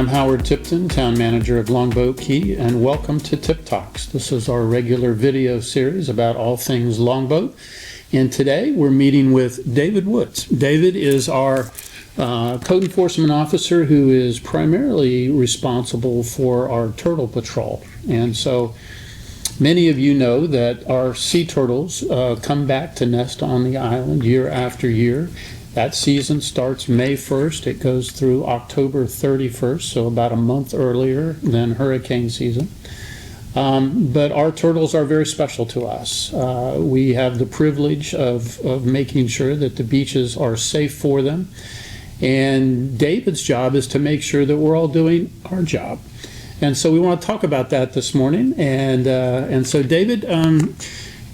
I'm Howard Tipton, Town Manager of Longboat Key, and welcome to Tip Talks. This is our regular video series about all things Longboat, and today we're meeting with David Woods. David is our Code Enforcement Officer who is primarily responsible for our turtle patrol. And so many of you know that our sea turtles come back to nest on the island year after year. That season starts May 1st. It goes through October 31st, so about a month earlier than hurricane season. But our turtles are very special to us. We have the privilege of making sure that the beaches are safe for them. And David's job is to make sure that we're all doing our job. And so we want to talk about that this morning. And so David,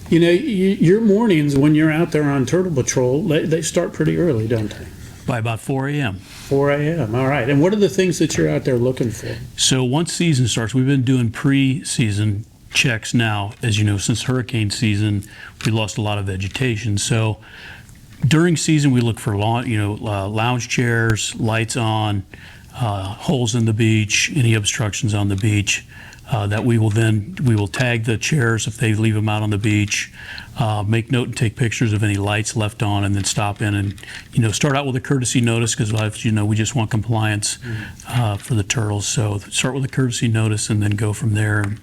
you know, your mornings when you're out there on turtle patrol, they start pretty early, don't they? By about 4 a.m. 4 a.m., all right. And what are the things that you're out there looking for? So once season starts, we've been doing pre-season checks now. As you know, since hurricane season, we lost a lot of vegetation. So during season, we look for lounge chairs, lights on, holes in the beach, any obstructions on the beach. That we will tag the chairs if they leave them out on the beach, make note and take pictures of any lights left on, and then stop in and start out with a courtesy notice, because we just want compliance for the turtles. So start with a courtesy notice and then go from there. And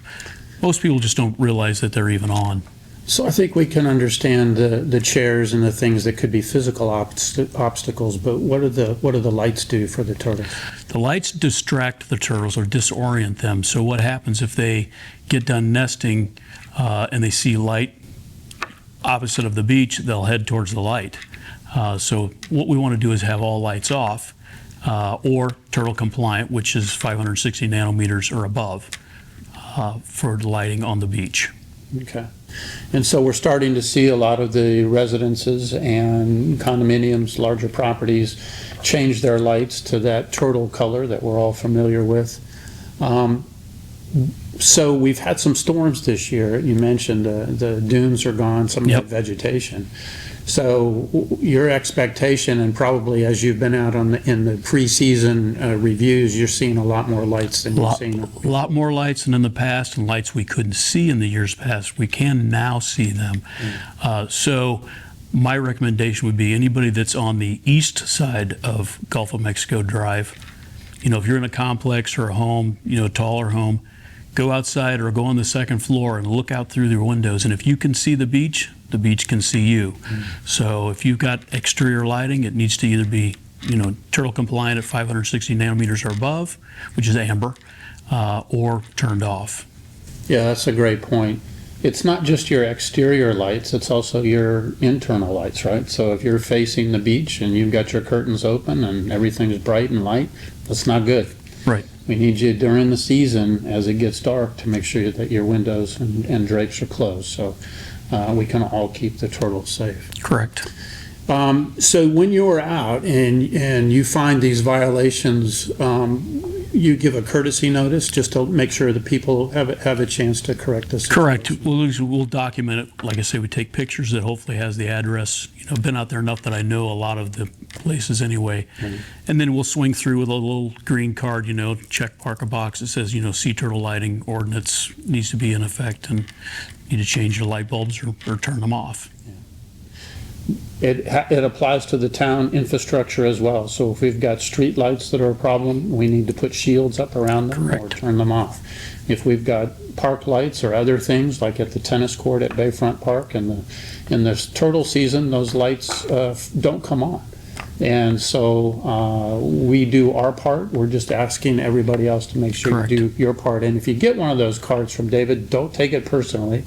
most people just don't realize that they're even on. So I think we can understand the chairs and the things that could be physical obstacles, but what do the lights do for the turtles? The lights distract the turtles or disorient them. So what happens if they get done nesting and they see light opposite of the beach, they'll head towards the light. So what we want to do is have all lights off or turtle compliant, which is 560 nanometers or above for lighting on the beach. Okay. And so we're starting to see a lot of the residences and condominiums, larger properties, change their lights to that turtle color that we're all familiar with. So we've had some storms this year. You mentioned the dunes are gone, some of the vegetation. So your expectation, and probably as you've been out in the preseason reviews, you're seeing a lot more lights than you've seen. A lot more lights than in the past, and lights we couldn't see in the years past. We can now see them. So my recommendation would be anybody that's on the east side of Gulf of Mexico Drive, if you're in a complex or a home, a taller home, go outside or go on the second floor and look out through your windows. And if you can see the beach can see you. So if you've got exterior lighting, it needs to either be, turtle compliant at 560 nanometers or above, which is amber, or turned off. Yeah, that's a great point. It's not just your exterior lights, it's also your internal lights, right? So if you're facing the beach and you've got your curtains open and everything's bright and light, that's not good. Right. We need you during the season, as it gets dark, to make sure that your windows and drapes are closed, so we can all keep the turtles safe. Correct. So when you're out and you find these violations, you give a courtesy notice just to make sure that people have a chance to correct this. Correct. We'll document it. Like I say, we take pictures that hopefully has the address. I've been out there enough that I know a lot of the places anyway. And then we'll swing through with a little green card, check mark a box that says, sea turtle lighting ordinance needs to be in effect and need to change your light bulbs or turn them off. It applies to the town infrastructure as well. So if we've got street lights that are a problem, we need to put shields up around them. Correct. Or turn them off. If we've got park lights or other things, like at the tennis court at Bayfront Park, in the turtle season, those lights don't come on. And so we do our part. We're just asking everybody else to make sure Correct. You do your part. And if you get one of those cards from David, don't take it personally.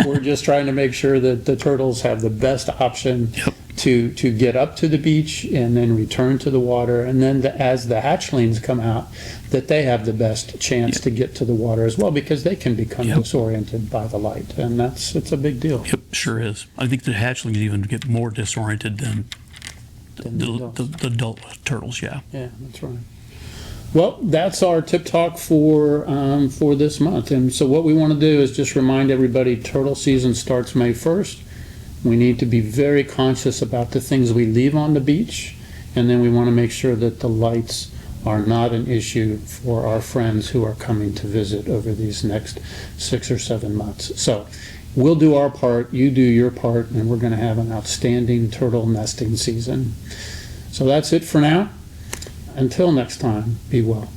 We're just trying to make sure that the turtles have the best option to get up to the beach and then return to the water. And then as the hatchlings come out, that they have the best chance to get to the water as well, because they can become disoriented by the light. And it's a big deal. Yep, sure is. I think the hatchlings even get more disoriented than the adult turtles. Yeah, that's right. Well, that's our tip talk for this month. And so what we want to do is just remind everybody, turtle season starts May 1st. We need to be very conscious about the things we leave on the beach, and then we want to make sure that the lights are not an issue for our friends who are coming to visit over these next 6 or 7 months. So we'll do our part, you do your part, and we're going to have an outstanding turtle nesting season. So that's it for now. Until next time, be well.